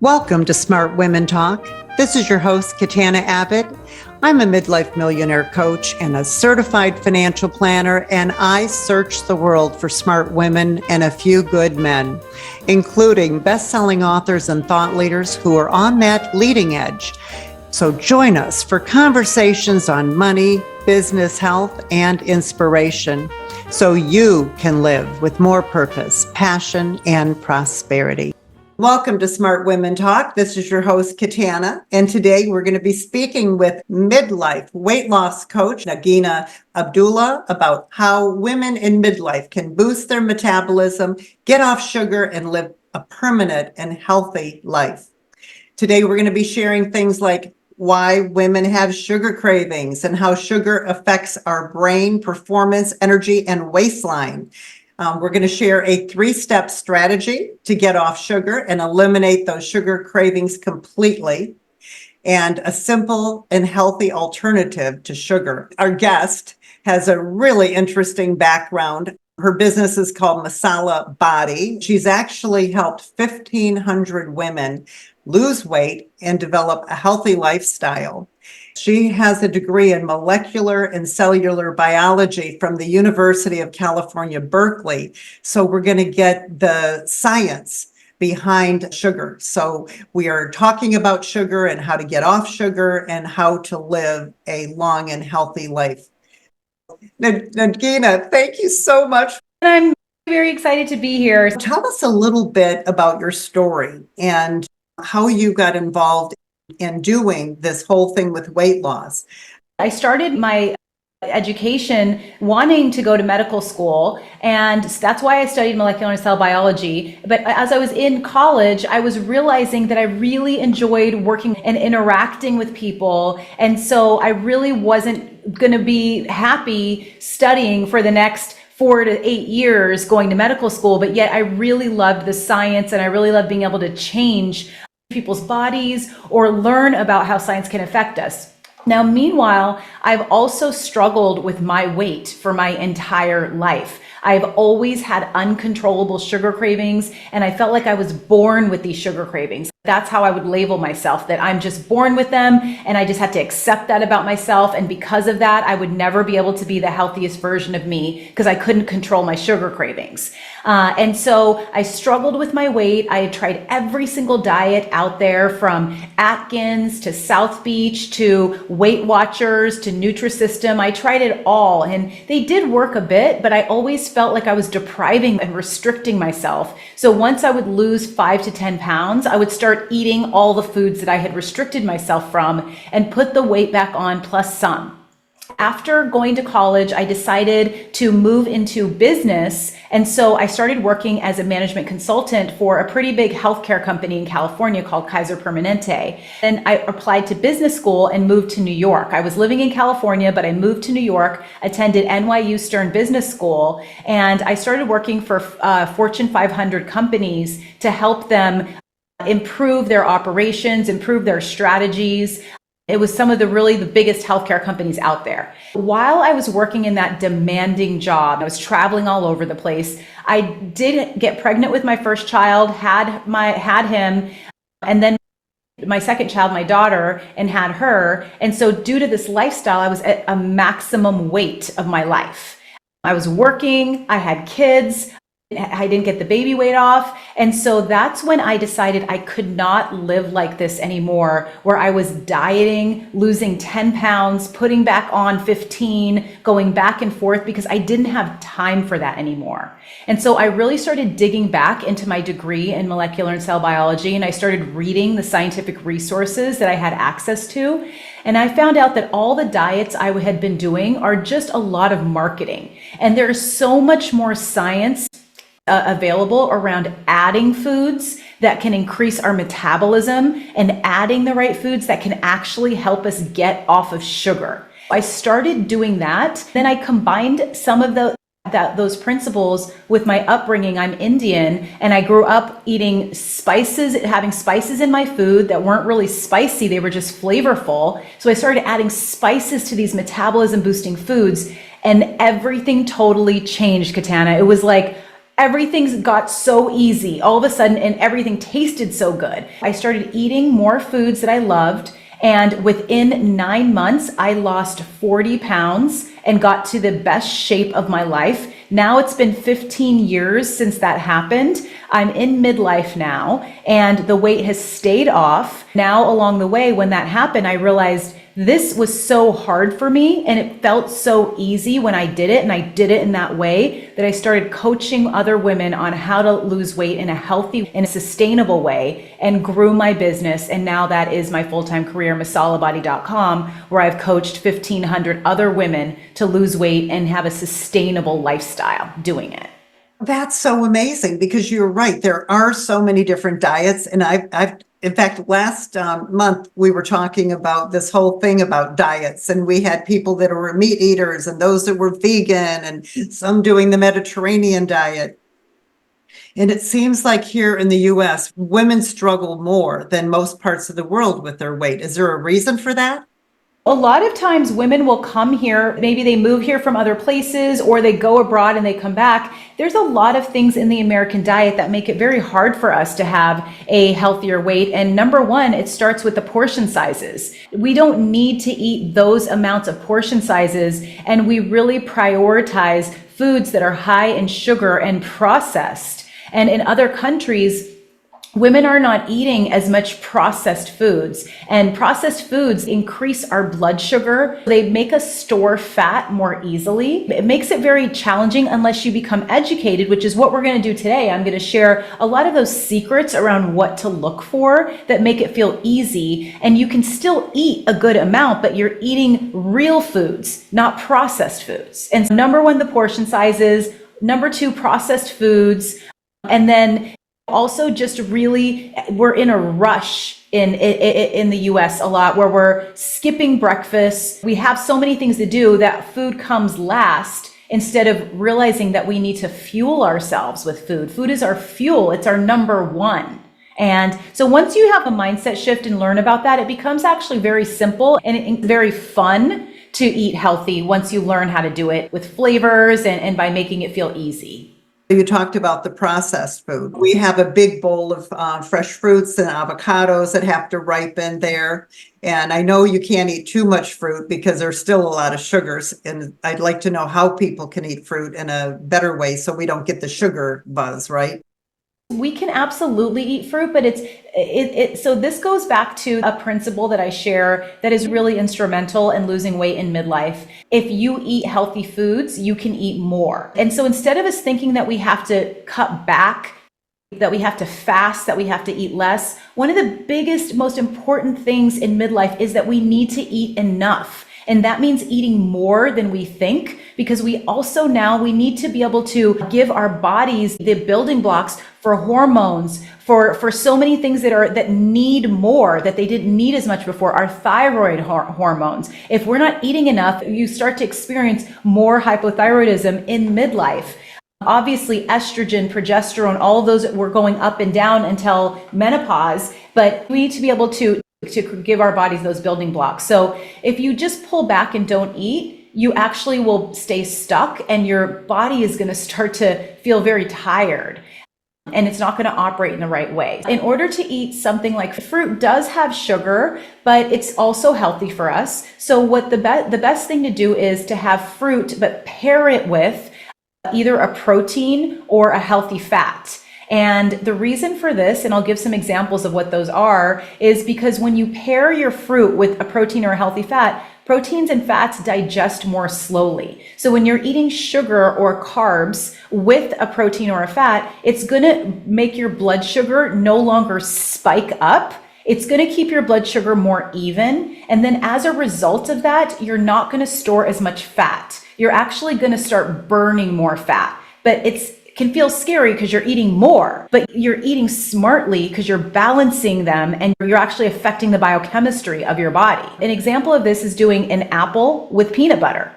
Welcome to Smart Women Talk. This is your host, Katana Abbott. I'm a midlife millionaire coach and a certified financial planner, and I search the world for smart women and a few good men, including best-selling authors and thought leaders who are on that leading edge. So join us for conversations on money, business, health, and inspiration, so you can live with more purpose, passion, and prosperity. Welcome to Smart Women Talk. This is your host, Katana, and today we're going to be speaking with midlife weight loss coach Nagina Abdullah about how women in midlife can boost their metabolism, get off sugar, and live a permanent and healthy life. Today we're going to be sharing things like why women have sugar cravings and how sugar affects our brain, performance, energy, and waistline. We're going to share a 3-step strategy to get off sugar and eliminate those sugar cravings completely, and a simple and healthy alternative to sugar. Our guest has a really interesting background. Her business is called Masala Body. She's actually helped 1,500 women lose weight and develop a healthy lifestyle. She has a degree in molecular and cellular biology from the University of California, Berkeley. So we're going to get the science behind sugar. So we are talking about sugar and how to get off sugar and how to live a long and healthy life. Nagina, thank you so much. I'm very excited to be here. Tell us a little bit about your story and how you got involved in doing this whole thing with weight loss. I started my education wanting to go to medical school, and that's why I studied molecular and cell biology. But as I was in college, I was realizing that I really enjoyed working and interacting with people, and so I really wasn't going to be happy studying for the next 4 to 8 years going to medical school, but yet I really loved the science and I really loved being able to change people's bodies or learn about how science can affect us. Now, meanwhile, I've also struggled with my weight for my entire life. I've always had uncontrollable sugar cravings, and I felt like I was born with these sugar cravings. That's how I would label myself, that I'm just born with them, and I just had to accept that about myself. And because of that, I would never be able to be the healthiest version of me because I couldn't control my sugar cravings. And so I struggled with my weight. I had tried every single diet out there, from Atkins to South Beach to Weight Watchers to Nutrisystem. I tried it all, and they did work a bit, but I always felt like I was depriving and restricting myself. So once I would lose 5 to 10 pounds, I would start eating all the foods that I had restricted myself from and put the weight back on plus some. After going to college, I decided to move into business. And so I started working as a management consultant for a pretty big healthcare company in California called Kaiser Permanente. Then I applied to business school and moved to New York. I was living in California, but I moved to New York, attended NYU Stern Business School, and I started working for Fortune 500 companies to help them improve their operations, improve their strategies. It was some of the biggest healthcare companies out there. While I was working in that demanding job, I was traveling all over the place. I did get pregnant with my first child, had him, and then my second child, my daughter, and had her. And so due to this lifestyle, I was at a maximum weight of my life. I was working, I had kids, I didn't get the baby weight off. And so that's when I decided I could not live like this anymore, where I was dieting, losing 10 pounds, putting back on 15, going back and forth, because I didn't have time for that anymore. And so I really started digging back into my degree in molecular and cell biology, and I started reading the scientific resources that I had access to. And I found out that all the diets I had been doing are just a lot of marketing. And there's so much more science available around adding foods that can increase our metabolism and adding the right foods that can actually help us get off of sugar. I started doing that. Then I combined some of those principles with my upbringing. I'm Indian, and I grew up eating spices, having spices in my food that weren't really spicy. They were just flavorful. So I started adding spices to these metabolism boosting foods, and everything totally changed, Katana. It was like everything's got so easy all of a sudden, and everything tasted so good. I started eating more foods that I loved. And within 9 months, I lost 40 pounds and got to the best shape of my life. Now it's been 15 years since that happened. I'm in midlife now, and the weight has stayed off. Now, along the way, when that happened, I realized this was so hard for me, and it felt so easy when I did it, and I did it in that way that I started coaching other women on how to lose weight in a healthy and sustainable way, and grew my business. And now that is my full-time career, masalabody.com, where I've coached 1,500 other women to lose weight and have a sustainable lifestyle doing it. That's so amazing, because you're right. There are so many different diets. And I've in fact, last month, we were talking about this whole thing about diets, and we had people that were meat eaters and those that were vegan and some doing the Mediterranean diet. And it seems like here in the US, women struggle more than most parts of the world with their weight. Is there a reason for that? A lot of times women will come here, maybe they move here from other places or they go abroad and they come back. There's a lot of things in the American diet that make it very hard for us to have a healthier weight. And number one, it starts with the portion sizes. We don't need to eat those amounts of portion sizes, and we really prioritize foods that are high in sugar and processed. And in other countries, women are not eating as much processed foods, and processed foods increase our blood sugar. They make us store fat more easily. It makes it very challenging unless you become educated, which is what we're going to do today. I'm going to share a lot of those secrets around what to look for that make it feel easy, and you can still eat a good amount, but you're eating real foods, not processed foods. And so number one, the portion sizes. Number two, processed foods. And then also just really, we're in a rush in the US a lot, where we're skipping breakfast. We have so many things to do that food comes last, instead of realizing that we need to fuel ourselves with food. Food is our fuel. It's our number one. And so once you have a mindset shift and learn about that, it becomes actually very simple and very fun to eat healthy once you learn how to do it with flavors and by making it feel easy. You talked about the processed food. We have a big bowl of fresh fruits and avocados that have to ripen there. And I know you can't eat too much fruit because there's still a lot of sugars. And I'd like to know how people can eat fruit in a better way so we don't get the sugar buzz, right? We can absolutely eat fruit, but so this goes back to a principle that I share that is really instrumental in losing weight in midlife. If you eat healthy foods, you can eat more. And so instead of us thinking that we have to cut back, that we have to fast, that we have to eat less, one of the biggest, most important things in midlife is that we need to eat enough. And that means eating more than we think, because we need to be able to give our bodies the building blocks for hormones, for so many things that need more, that they didn't need as much before, our thyroid hormones. If we're not eating enough, you start to experience more hypothyroidism in midlife. Obviously, estrogen, progesterone, all of those were going up and down until menopause, but we need to be able to give our bodies those building blocks. So if you just pull back and don't eat, you actually will stay stuck, and your body is going to start to feel very tired, and it's not going to operate in the right way. In order to eat something like fruit does have sugar, but it's also healthy for us. So what the best thing to do is to have fruit, but pair it with either a protein or a healthy fat. And the reason for this, and I'll give some examples of what those are, is because when you pair your fruit with a protein or a healthy fat, proteins and fats digest more slowly. So when you're eating sugar or carbs with a protein or a fat, it's going to make your blood sugar no longer spike up. It's going to keep your blood sugar more even. And then as a result of that, you're not going to store as much fat. You're actually going to start burning more fat. But it can feel scary because you're eating more, but you're eating smartly because you're balancing them, and you're actually affecting the biochemistry of your body. An example of this is doing an apple with peanut butter.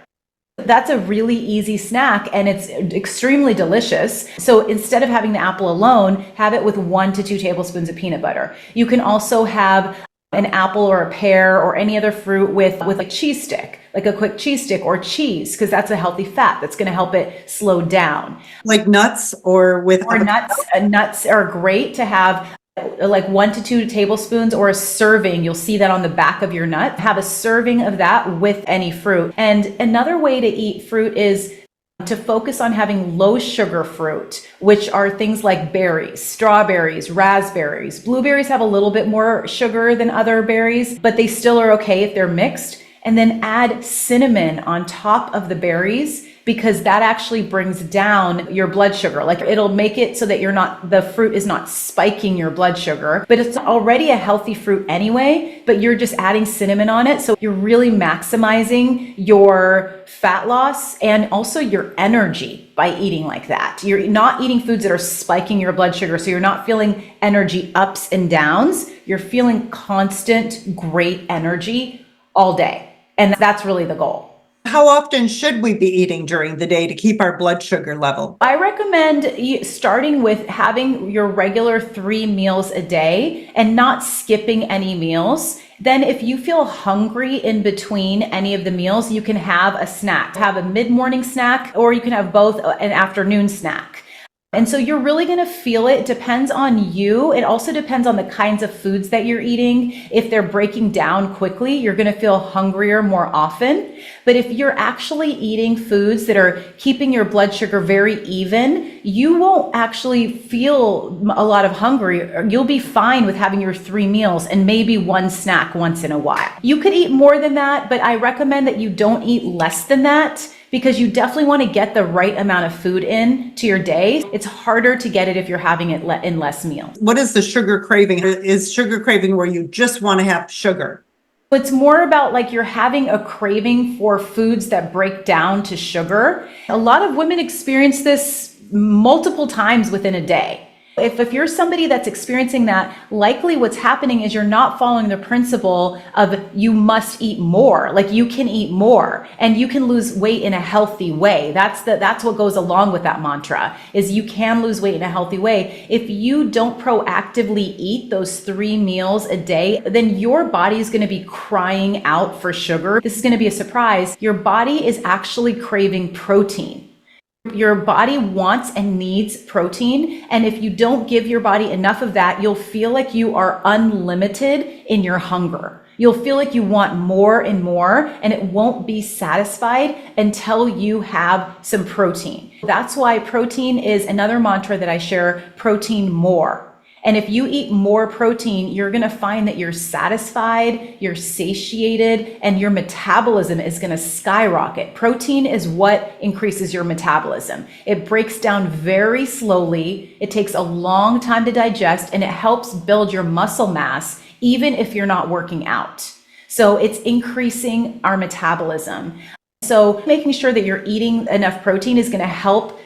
That's a really easy snack, and it's extremely delicious. So instead of having the apple alone, have it with 1 to 2 tablespoons of peanut butter. You can also have an apple or a pear or any other fruit with a cheese stick. like a quick cheese stick or cheese, because that's a healthy fat that's going to help it slow down. Like nuts or with nuts. Nuts are great to have, like 1 to 2 tablespoons or a serving. You'll see that on the back of your nut. Have a serving of that with any fruit. And another way to eat fruit is to focus on having low sugar fruit, which are things like berries, strawberries, raspberries. Blueberries have a little bit more sugar than other berries, but they still are okay if they're mixed. And then add cinnamon on top of the berries, because that actually brings down your blood sugar. Like, it'll make it so that the fruit is not spiking your blood sugar, but it's already a healthy fruit anyway, but you're just adding cinnamon on it. So you're really maximizing your fat loss and also your energy by eating like that. You're not eating foods that are spiking your blood sugar. So you're not feeling energy ups and downs. You're feeling constant, great energy all day. And that's really the goal. How often should we be eating during the day to keep our blood sugar level? I recommend starting with having your regular 3 meals a day and not skipping any meals. Then if you feel hungry in between any of the meals, you can have a snack. Have a mid-morning snack, or you can have both an afternoon snack. And so you're really going to feel it. It depends on you. It also depends on the kinds of foods that you're eating. If they're breaking down quickly, you're going to feel hungrier more often. But if you're actually eating foods that are keeping your blood sugar very even, you won't actually feel a lot of hunger. You'll be fine with having your 3 meals and maybe 1 snack once in a while. You could eat more than that, but I recommend that you don't eat less than that, because you definitely want to get the right amount of food in to your day. It's harder to get it if you're having it in less meals. What is the sugar craving? Is sugar craving where you just want to have sugar? It's more about like you're having a craving for foods that break down to sugar. A lot of women experience this multiple times within a day. If you're somebody that's experiencing that, likely what's happening is you're not following the principle of you must eat more. Like, you can eat more and you can lose weight in a healthy way. That's what goes along with that mantra, is you can lose weight in a healthy way. If you don't proactively eat those 3 meals a day, then your body is going to be crying out for sugar. This is going to be a surprise. Your body is actually craving protein. Your body wants and needs protein. And if you don't give your body enough of that, you'll feel like you are unlimited in your hunger. You'll feel like you want more and more, and it won't be satisfied until you have some protein. That's why protein is another mantra that I share: protein more. And if you eat more protein, you're going to find that you're satisfied, you're satiated, and your metabolism is going to skyrocket. Protein is what increases your metabolism. It breaks down very slowly. It takes a long time to digest, and it helps build your muscle mass, even if you're not working out. So it's increasing our metabolism. So making sure that you're eating enough protein is going to help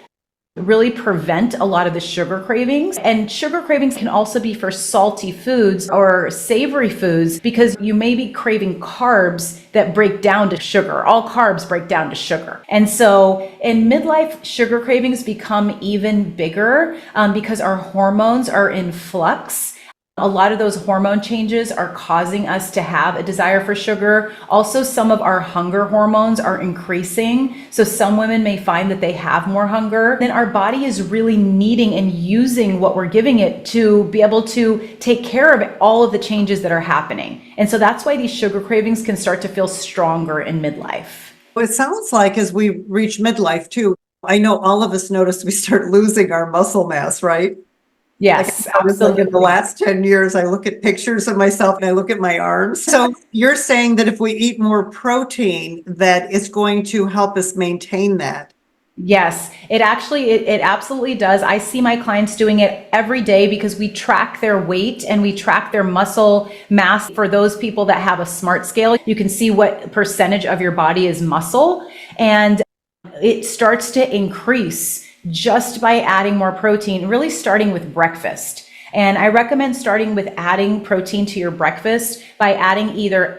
really prevent a lot of the sugar cravings. And sugar cravings can also be for salty foods or savory foods, because you may be craving carbs that break down to sugar. All carbs break down to sugar. And so in midlife, sugar cravings become even bigger because our hormones are in flux. A lot of those hormone changes are causing us to have a desire for sugar. Also, some of our hunger hormones are increasing. So some women may find that they have more hunger. Then our body is really needing and using what we're giving it to be able to take care of all of the changes that are happening. And so that's why these sugar cravings can start to feel stronger in midlife. Well, it sounds like as we reach midlife too, I know all of us notice we start losing our muscle mass, right? Yes, absolutely. Like in the last 10 years, I look at pictures of myself and I look at my arms. So you're saying that if we eat more protein, that it's going to help us maintain that? Yes, it absolutely does. I see my clients doing it every day because we track their weight and we track their muscle mass. For those people that have a smart scale, you can see what percentage of your body is muscle, and it starts to increase just by adding more protein, really starting with breakfast. And I recommend starting with adding protein to your breakfast by adding either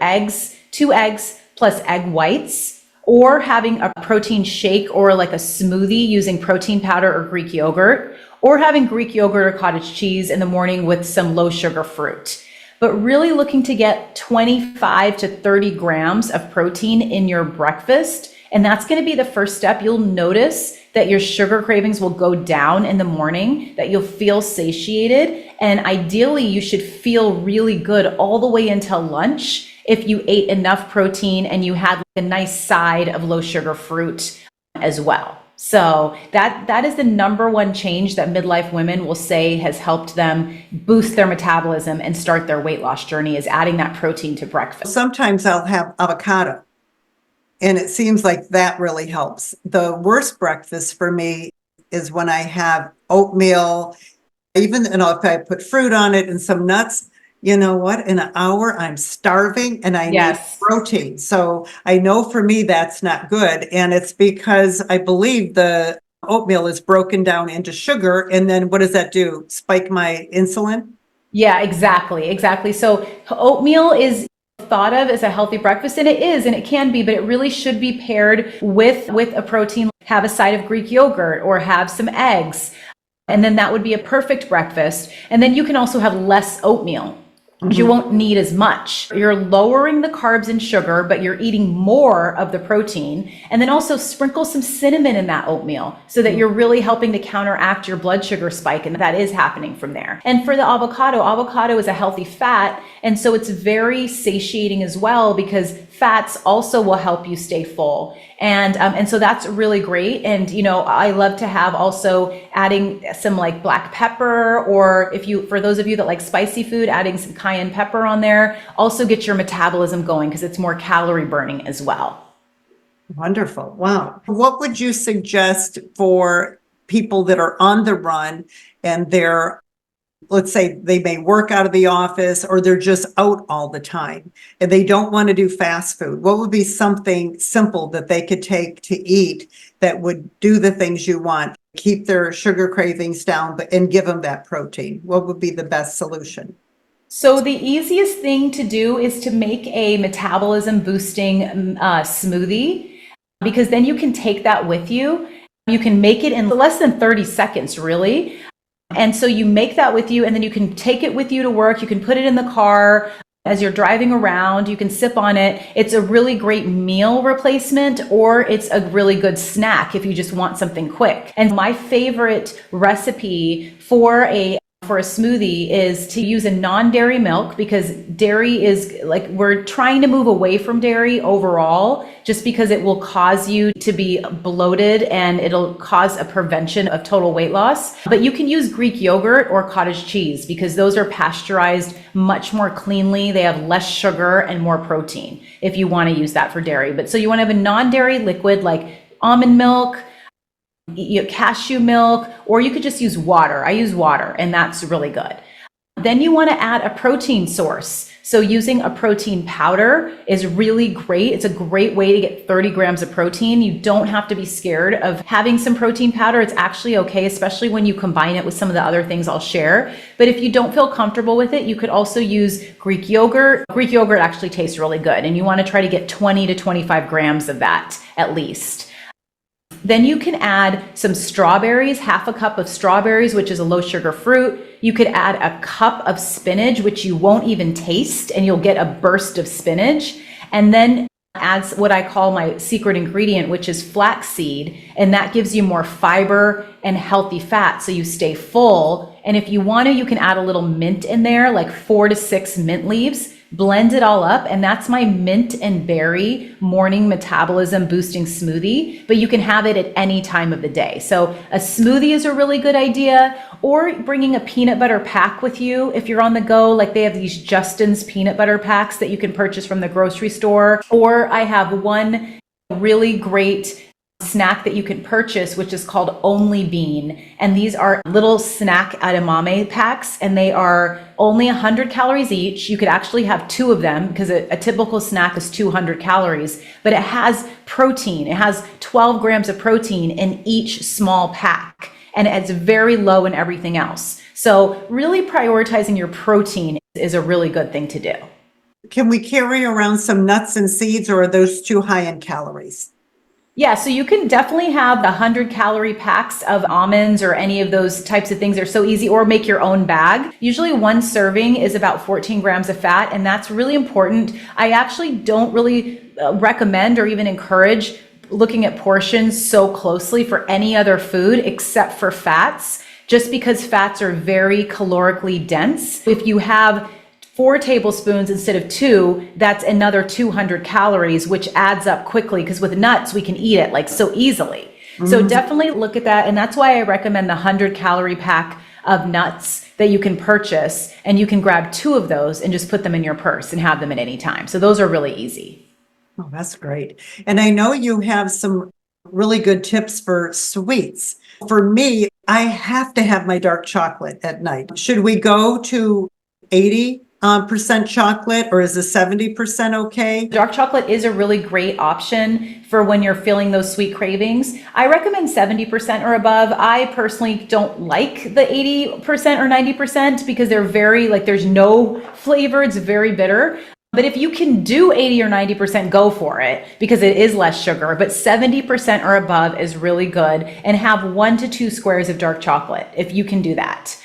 2 eggs plus egg whites, or having a protein shake or like a smoothie using protein powder or Greek yogurt, or having Greek yogurt or cottage cheese in the morning with some low sugar fruit. but really looking to get 25 to 30 grams of protein in your breakfast. And that's going to be the first step. You'll notice that your sugar cravings will go down in the morning, that you'll feel satiated. And ideally, you should feel really good all the way until lunch if you ate enough protein and you had a nice side of low sugar fruit as well. So that is the number one change that midlife women will say has helped them boost their metabolism and start their weight loss journey, is adding that protein to breakfast. Sometimes I'll have avocado, and it seems like that really helps. The worst breakfast for me is when I have oatmeal, even if I put fruit on it and some nuts. You know what? In an hour, I'm starving and I need protein. So I know for me, that's not good. And it's because I believe the oatmeal is broken down into sugar. And then what does that do? Spike my insulin? Yeah, exactly. So oatmeal is thought of as a healthy breakfast, and it is, and it can be, but it really should be paired with a protein. Have a side of Greek yogurt or have some eggs. And then that would be a perfect breakfast. And then you can also have less oatmeal. You won't need as much. You're lowering the carbs and sugar, but you're eating more of the protein. And then also sprinkle some cinnamon in that oatmeal so that you're really helping to counteract your blood sugar spike. And that is happening from there. And for the avocado is a healthy fat. And so it's very satiating as well, because fats also will help you stay full. And so that's really great. And, I love to have also adding some like black pepper, or for those of you that like spicy food, adding some cayenne pepper on there, also get your metabolism going because it's more calorie burning as well. Wonderful. Wow. What would you suggest for people that are on the run and let's say they may work out of the office or they're just out all the time and they don't want to do fast food? What would be something simple that they could take to eat that would do the things you want, keep their sugar cravings down, and give them that protein? What would be the best solution? So the easiest thing to do is to make a metabolism boosting smoothie, because then you can take that with you. You can make it in less than 30 seconds, really. And so you make that with you, and then you can take it with you to work. You can put it in the car as you're driving around. You can sip on it. It's a really great meal replacement, or it's a really good snack if you just want something quick. And my favorite recipe for a smoothie is to use a non-dairy milk, because dairy is we're trying to move away from dairy overall, just because it will cause you to be bloated and it'll cause a prevention of total weight loss. But you can use Greek yogurt or cottage cheese, because those are pasteurized much more cleanly. They have less sugar and more protein if you want to use that for dairy. But so you want to have a non-dairy liquid like almond milk, cashew milk, or you could just use water. I use water, and that's really good. Then you want to add a protein source. So using a protein powder is really great. It's a great way to get 30 grams of protein. You don't have to be scared of having some protein powder. It's actually okay, especially when you combine it with some of the other things I'll share. But if you don't feel comfortable with it, you could also use Greek yogurt. Greek yogurt actually tastes really good, and you want to try to get 20 to 25 grams of that at least. Then you can add some strawberries, half a cup of strawberries, which is a low sugar fruit. You could add a cup of spinach, which you won't even taste, and you'll get a burst of spinach. And then adds what I call my secret ingredient, which is flaxseed. And that gives you more fiber and healthy fat, so you stay full. And if you want to, you can add a little mint in there, like 4 to 6 mint leaves. Blend it all up, and that's my mint and berry morning metabolism boosting smoothie. But you can have it at any time of the day. So a smoothie is a really good idea, or bringing a peanut butter pack with you if you're on the go. Like they have these Justin's peanut butter packs that you can purchase from the grocery store. Or I have one really great snack that you can purchase, which is called Only Bean. And these are little snack edamame packs, and they are only 100 calories each. You could actually have 2 of them, because a typical snack is 200 calories, but it has protein. It has 12 grams of protein in each small pack, and it's very low in everything else. So really prioritizing your protein is a really good thing to do. Can we carry around some nuts and seeds, or are those too high in calories? Yeah, so you can definitely have the 100-calorie packs of almonds or any of those types of things. They're so easy, or make your own bag. Usually one serving is about 14 grams of fat, and that's really important. I actually don't really recommend or even encourage looking at portions so closely for any other food except for fats, just because fats are very calorically dense. If you have 4 tablespoons instead of 2, that's another 200 calories, which adds up quickly, because with nuts, we can eat it like so easily. So definitely look at that. And that's why I recommend the 100-calorie pack of nuts that you can purchase, and you can grab 2 of those and just put them in your purse and have them at any time. So those are really easy. Oh, that's great. And I know you have some really good tips for sweets. For me, I have to have my dark chocolate at night. Should we go to 80% chocolate, or is the 70% okay? Dark chocolate is a really great option for when you're feeling those sweet cravings. I recommend 70% or above. I personally don't like the 80% or 90% because they're very, like, there's no flavor. It's very bitter. But if you can do 80 or 90%, go for it, because it is less sugar. But 70% or above is really good. And have 1 to 2 squares of dark chocolate if you can do that.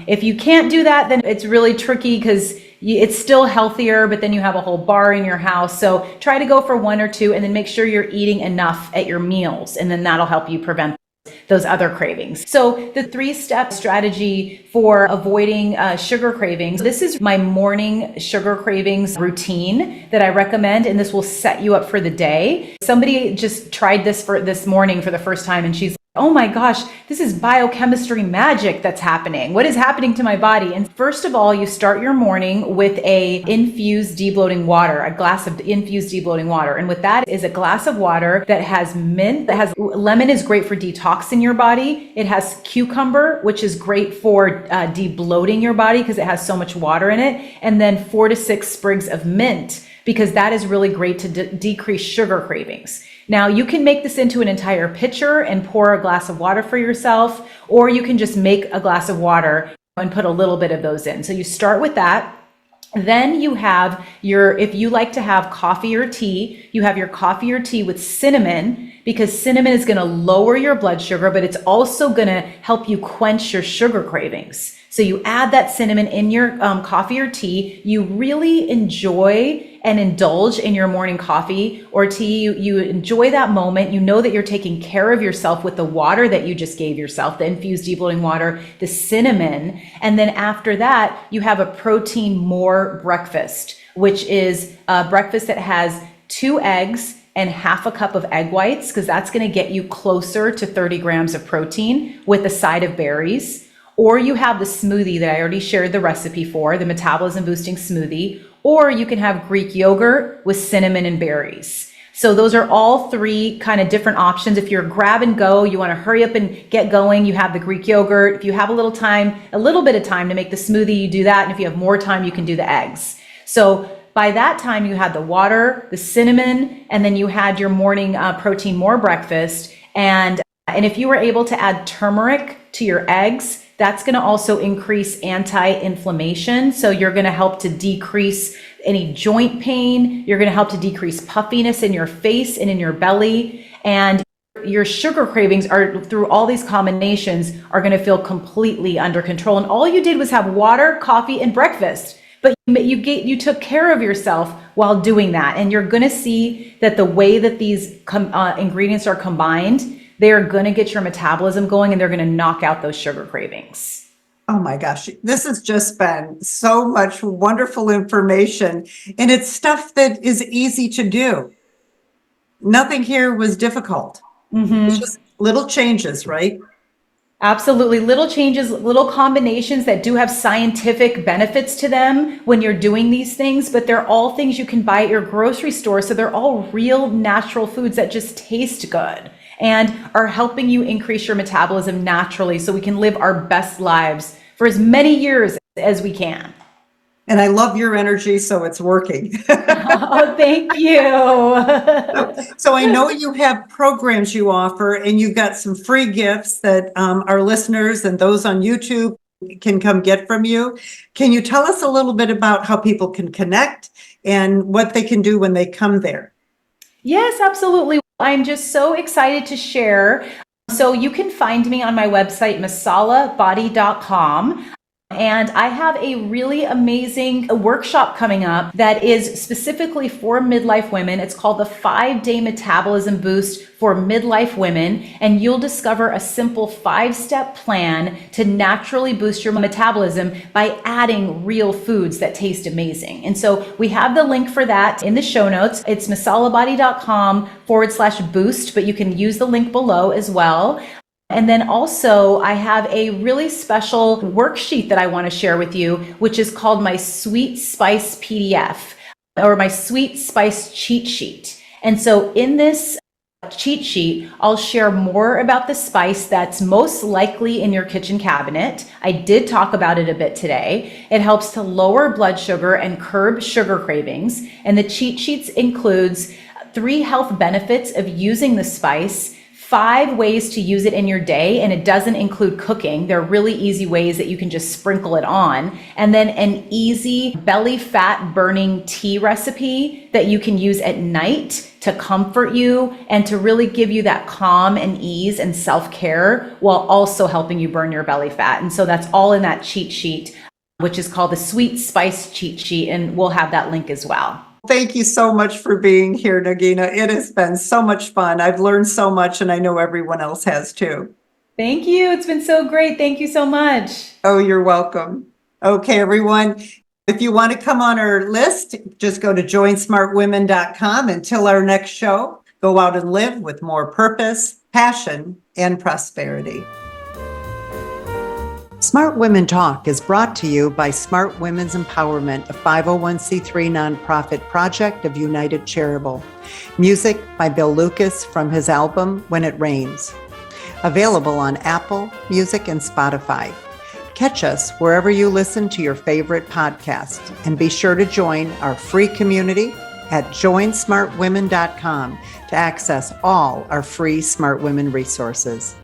If you can't do that, then it's really tricky, because it's still healthier, but then you have a whole bar in your house. So try to go for 1 or 2, and then make sure you're eating enough at your meals, and then that'll help you prevent those other cravings. So the 3-step strategy for avoiding sugar cravings. This is my morning sugar cravings routine that I recommend, and this will set you up for the day. Somebody just tried this for this morning for the first time, and she's, oh my gosh, this is biochemistry magic that's happening. What is happening to my body? And first of all, you start your morning with a infused debloating water, a glass of infused debloating water. And with that is a glass of water that has mint, that has lemon, is great for detoxing your body. It has cucumber, which is great for debloating your body because it has so much water in it. And then 4 to 6 sprigs of mint, because that is really great to decrease sugar cravings. Now, you can make this into an entire pitcher and pour a glass of water for yourself, or you can just make a glass of water and put a little bit of those in. So you start with that. Then you have if you like to have coffee or tea, you have your coffee or tea with cinnamon, because cinnamon is going to lower your blood sugar, but it's also going to help you quench your sugar cravings. So you add that cinnamon in your coffee or tea. You really enjoy and indulge in your morning coffee or tea. You enjoy that moment. You know that you're taking care of yourself with the water that you just gave yourself, the infused debloating water, the cinnamon. And then after that, you have a protein more breakfast, which is a breakfast that has 2 eggs and half a cup of egg whites, because that's going to get you closer to 30 grams of protein, with a side of berries. Or you have the smoothie that I already shared the recipe for, the metabolism boosting smoothie. Or you can have Greek yogurt with cinnamon and berries. So those are all 3 kind of different options. If you're grab and go, you want to hurry up and get going, you have the Greek yogurt. If you have a little bit of time to make the smoothie, you do that. And if you have more time, you can do the eggs. So by that time, you had the water, the cinnamon, and then you had your morning protein more breakfast. And if you were able to add turmeric to your eggs, that's going to also increase anti-inflammation. So you're going to help to decrease any joint pain. You're going to help to decrease puffiness in your face and in your belly. And your sugar cravings are, through all these combinations, are going to feel completely under control. And all you did was have water, coffee, and breakfast. But you took care of yourself while doing that. And you're going to see that the way that these ingredients are combined, they are going to get your metabolism going, and they're going to knock out those sugar cravings. Oh my gosh, this has just been so much wonderful information, and it's stuff that is easy to do. Nothing here was difficult. It's just little changes, right? Absolutely. Little changes, little combinations that do have scientific benefits to them when you're doing these things, but they're all things you can buy at your grocery store. So they're all real natural foods that just taste good and are helping you increase your metabolism naturally, so we can live our best lives for as many years as we can. And I love your energy, so it's working. Oh, thank you. So I know you have programs you offer, and you've got some free gifts that our listeners and those on YouTube can come get from you. Can you tell us a little bit about how people can connect and what they can do when they come there? Yes, absolutely. I'm just so excited to share. So you can find me on my website, masalabody.com. And I have a really amazing workshop coming up that is specifically for midlife women. It's called the 5-Day Metabolism Boost for Midlife Women. And you'll discover a simple 5-step plan to naturally boost your metabolism by adding real foods that taste amazing. And so we have the link for that in the show notes. It's masalabody.com/boost, but you can use the link below as well. And then also I have a really special worksheet that I want to share with you, which is called my Sweet Spice PDF or my Sweet Spice cheat sheet. And so in this cheat sheet, I'll share more about the spice that's most likely in your kitchen cabinet. I did talk about it a bit today. It helps to lower blood sugar and curb sugar cravings. And the cheat sheets includes 3 health benefits of using the spice, 5 ways to use it in your day, and it doesn't include cooking. They're really easy ways that you can just sprinkle it on. And then an easy belly fat burning tea recipe that you can use at night to comfort you and to really give you that calm and ease and self-care while also helping you burn your belly fat. And so that's all in that cheat sheet, which is called the Sweet Spice cheat sheet, and we'll have that link as well. Thank you so much for being here, Nagina. It has been so much fun. I've learned so much, and I know everyone else has too. Thank you. It's been so great. Thank you so much. Oh, you're welcome. Okay, everyone. If you want to come on our list, just go to joinsmartwomen.com. Until our next show, go out and live with more purpose, passion, and prosperity. Smart Women Talk is brought to you by Smart Women's Empowerment, a 501c3 nonprofit project of United Charitable. Music by Bill Lucas from his album When It Rains. Available on Apple Music and Spotify. Catch us wherever you listen to your favorite podcast, and be sure to join our free community at joinsmartwomen.com to access all our free Smart Women resources.